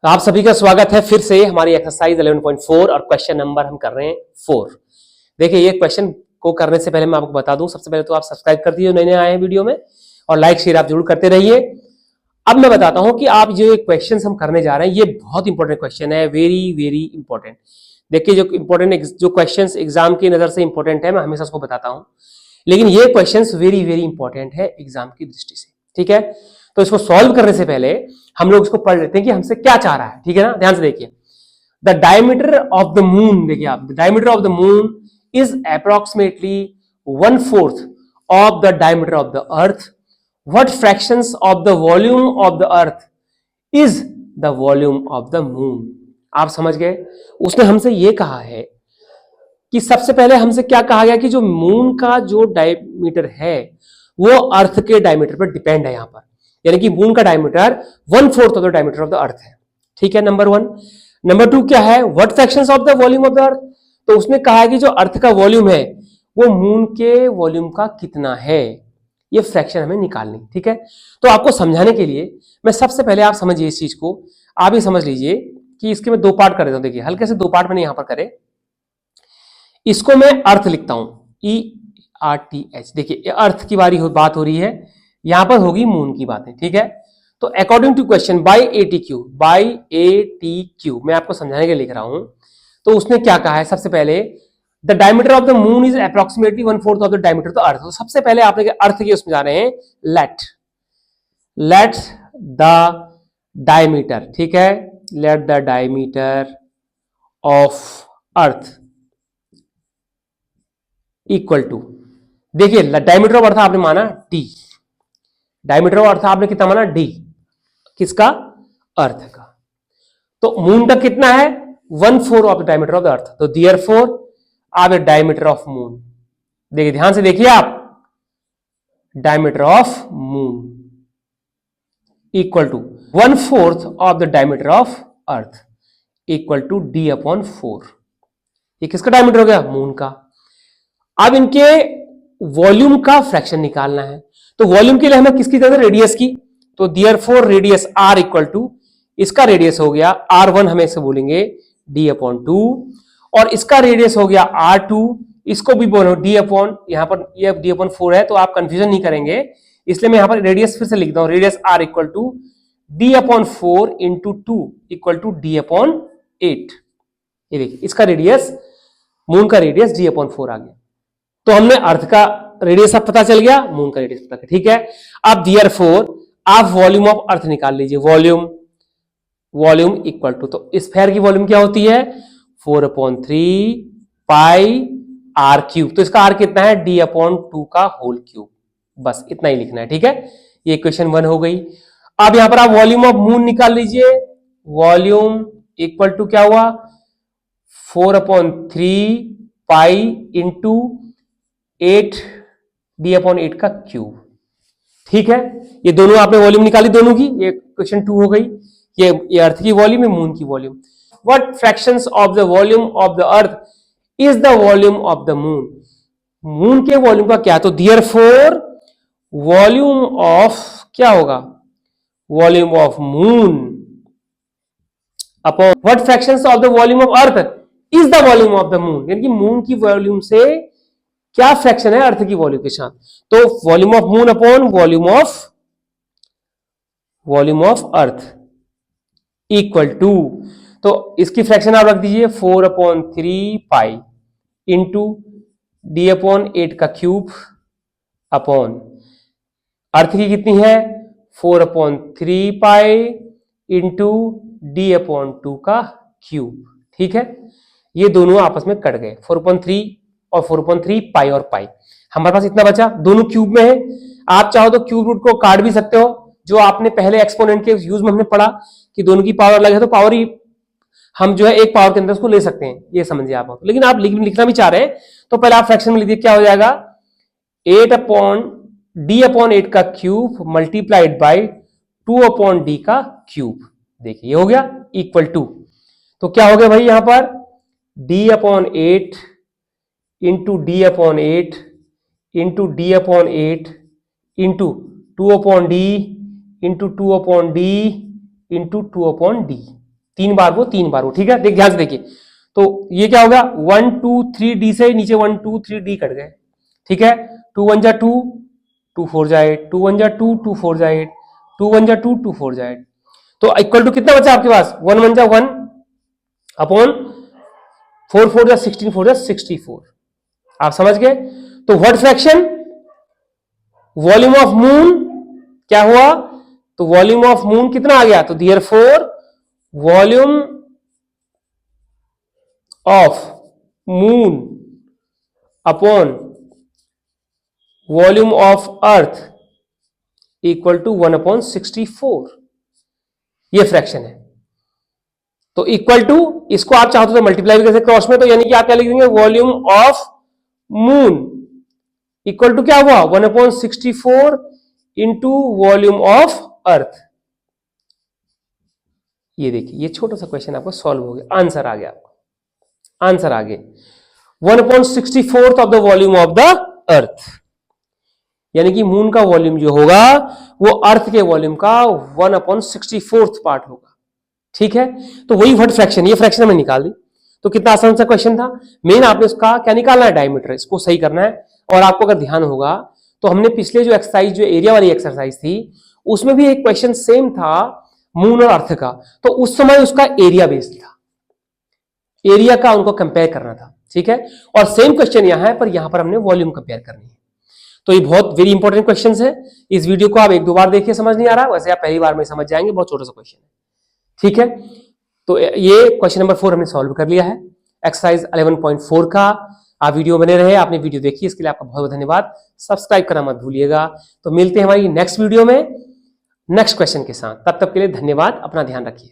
आप सभी का स्वागत है फिर से हमारी एक्सरसाइज 11.4 और क्वेश्चन नंबर हम कर रहे हैं 4। देखिए ये क्वेश्चन को करने से पहले मैं आपको बता दूं, सबसे पहले तो आप सब्सक्राइब कर दीजिए नए नए आए हैं वीडियो में, और लाइक शेयर आप जरूर करते रहिए। अब मैं बताता हूं कि आप जो क्वेश्चन हम करने जा रहे हैं ये बहुत इंपॉर्टेंट क्वेश्चन है, वेरी वेरी इंपॉर्टेंट। देखिए जो इंपॉर्टेंट जो क्वेश्चन एग्जाम की नजर से इंपॉर्टेंट है मैं हमेशा उसको बताता हूं, लेकिन ये क्वेश्चन वेरी वेरी इंपॉर्टेंट है एग्जाम की दृष्टि से। ठीक है, तो इसको सॉल्व करने से पहले हम लोग इसको पढ़ लेते हैं कि हमसे क्या चाह रहा है। ठीक है ना, ध्यान से देखिए। The diameter of the moon, देखिए आप, the diameter of the moon is approximately 1/4 of the diameter of the earth. What fractions of the volume of the earth is the volume of the moon. आप समझ गए, उसने हमसे ये कहा है कि सबसे पहले हमसे क्या कहा गया कि जो मून का जो डायमीटर है वो अर्थ के डायमीटर पर डिपेंड है यहां पर, यानी कि मून का diameter 1/4 of the diameter of the earth है। ठीक है, नंबर 1। नंबर 2 क्या है, what fractions of the volume of the earth. तो उसने कहा है कि जो अर्थ का वॉल्यूम है वो मून के वॉल्यूम का कितना है, ये फ्रैक्शन हमें निकालनी। ठीक है, तो आपको समझाने के लिए मैं सबसे पहले आप समझिए इस चीज को, आप ही समझ लीजिए कि इसके मैं 2 पार्ट कर देता हूं। देखिए हल्के से 2 पार्ट मैंने यहां पर करे। इसको मैं अर्थ लिखता हूं, ERTH। देखिए अर्थ की बात हो रही है, यहां पर होगी मून की बातें। ठीक है, तो according to question by ATQ मैं आपको समझाने के लिए लिख रहा हूं। तो उसने क्या कहा है, सबसे पहले the diameter of the moon is approximately 1/4 of the diameter of the earth. तो सबसे पहले आपने अर्थ की उसमें जा रहे हैं, लेट द डायमीटर। ठीक है, let the diameter of earth equal to, देखिए डायमीटर ऑफ अर्थ आपने माना D, डायमीटर ऑफ अर्थ आपने कितना माना D, किसका, अर्थ का। तो मून का कितना है, 1/4 of the diameter of the earth. तो देयरफॉर आप डायमीटर ऑफ मून, देखिए ध्यान से देखिए आप, diameter of moon equal to 1/4 of the diameter of earth equal to D/4। ये किसका डायमीटर हो गया, मून का। अब इनके वॉल्यूम का फ्रैक्शन निकालना है, तो वॉल्यूम के लिए हमें किसकी जरूरत है, रेडियस की। तो therefore radius R equal to, इसका रेडियस हो गया R1, हमें इसे बोलेंगे D/2, और इसका रेडियस हो गया R2, इसको भी बोलो यहां पर ये D/4 है तो आप कंफ्यूजन नहीं करेंगे, इसलिए मैं यहां पर रेडियस फिर से लिखता हूं, radius R equal to D/4 into 2 equal to D/8। ये देखिए इसका रेडियस, मून का रेडियस D/4 आ गया। तो हमने अर्थ का रेडियस अब पता चल गया, मून का रेडियस पता। ठीक है, अब देयरफॉर आप वॉल्यूम ऑफ अर्थ निकाल लीजिए, वॉल्यूम इक्वल टू, तो स्फीयर की वॉल्यूम क्या होती है, 4/3 पाई R3। तो इसका R कितना है, D/2 का होल क्यूब। बस इतना ही लिखना है। ठीक है, ये इक्वेशन 1 हो गई। अब यहां पर आप वॉल्यूम ऑफ मून निकाल लीजिए, वॉल्यूम इक्वल टू क्या हुआ, 4/3 पाई इंटू 8 D/8 का क्यूब। ठीक है, ये दोनों आपने वॉल्यूम निकाली दोनों की, ये क्वेश्चन 2 हो गई। ये अर्थ की वॉल्यूम है, मून की volume. What fractions of the volume of the earth is the volume of the moon. Moon के वॉल्यूम का क्या, तो देयरफॉर वॉल्यूम ऑफ क्या होगा, volume of moon upon what fractions of the volume of earth is the volume of the moon, यानी कि moon की volume से क्या फ्रैक्शन है अर्थ की वॉल्यूम के साथ। तो volume of moon upon volume of earth equal to, तो इसकी फ्रैक्शन आप रख दीजिए 4/3 पाई इंटू D/8 का क्यूब अपॉन अर्थ की कितनी है, 4/3 पाई इंटू D/2 का क्यूब। ठीक है, ये दोनों आपस में कट गए, 4/3 और 4/3 पाई और पाई, हमारे पास इतना बचा, दोनों क्यूब में है। आप चाहो तो क्यूब रूट को काट भी सकते हो, जो आपने पहले एक्सपोनेंट के यूज में हमने पढ़ा कि दोनों की पावर अलग है तो पावर ही हम जो है एक पावर के अंदर उसको ले सकते हैं, ये समझिए आप। लेकिन आप लिखना भी चाह रहे हैं तो पहले आप फ्रैक्शन में लिखिए, क्या हो जाएगा, 8/D/8 का क्यूब मल्टीप्लाइड बाई 2/D का क्यूब। देखिए ये हो गया इक्वल टू, तो क्या हो गया भाई यहां पर, D/8 into D/8 into D/8 into 2/D into 2/D into 2/D। 3 बार वो 3 बार वो, ठीक है। देख ध्यान से देखिए, तो ये क्या होगा 1 2 3 डी से नीचे 1 2 3 डी कट गए, ठीक है। 2 1 जा 2, 2 4 जा 8, 2 1 जा 2, 2 4 जा 8, 2 1 जा 2, 2 4 जा 8, तो इक्वल टू कितना बचा आपके पास 1 1 जा 1 अपॉन 4 4 जा 16, 4 जा 64। आप समझ गए। तो what fraction, volume of moon क्या हुआ, तो वॉल्यूम ऑफ मून कितना आ गया, तो therefore volume of moon upon volume of earth equal to 1/64, ये फ्रैक्शन है। तो इक्वल टू, इसको आप चाहते तो मल्टीप्लाई भी कर सकते क्रॉस में, तो यानी कि आप क्या लिख देंगे, volume of moon equal to क्या हुआ 1/64 इंटू वॉल्यूम ऑफ अर्थ। ये देखिए, ये छोटा सा क्वेश्चन आपको सॉल्व हो गया, आंसर आ गया आपको, आंसर आ गया 1/64 of the volume of the earth, यानी कि मून का वॉल्यूम जो होगा वो अर्थ के वॉल्यूम का 1/64 पार्ट होगा, ठीक है। तो वही व्हाट फ्रैक्शन, ये फ्रैक्शन हमने निकाल दी। तो कितना आसान सा क्वेश्चन था। मेन आपने उसका क्या निकालना है, डायमीटर, इसको सही करना है। और आपको अगर ध्यान होगा तो हमने पिछले जो एक्सरसाइज, जो एरिया वाली एक्सरसाइज थी, उसमें भी एक क्वेश्चन सेम था मून और अर्थ का, तो उस समय उसका एरिया बेस्ड था, एरिया का उनको कंपेयर करना था, ठीक है। और सेम क्वेश्चन यहां है, पर यहां पर हमने वॉल्यूम कंपेयर करनी है। तो ये बहुत वेरी इंपॉर्टेंट क्वेश्चन है। इस वीडियो को आप 1-2 बार देखिए, समझ नहीं आ रहा, वैसे आप पहली बार में समझ जाएंगे, बहुत छोटा सा क्वेश्चन है, ठीक है। तो ये क्वेश्चन नंबर 4 हमने सॉल्व कर लिया है, एक्सरसाइज 11.4 का। आप वीडियो बने रहे, आपने वीडियो देखी, इसके लिए आपका बहुत बहुत धन्यवाद। सब्सक्राइब करना मत भूलिएगा। तो मिलते हैं हमारी नेक्स्ट वीडियो में नेक्स्ट क्वेश्चन के साथ, तब तक के लिए धन्यवाद, अपना ध्यान रखिए।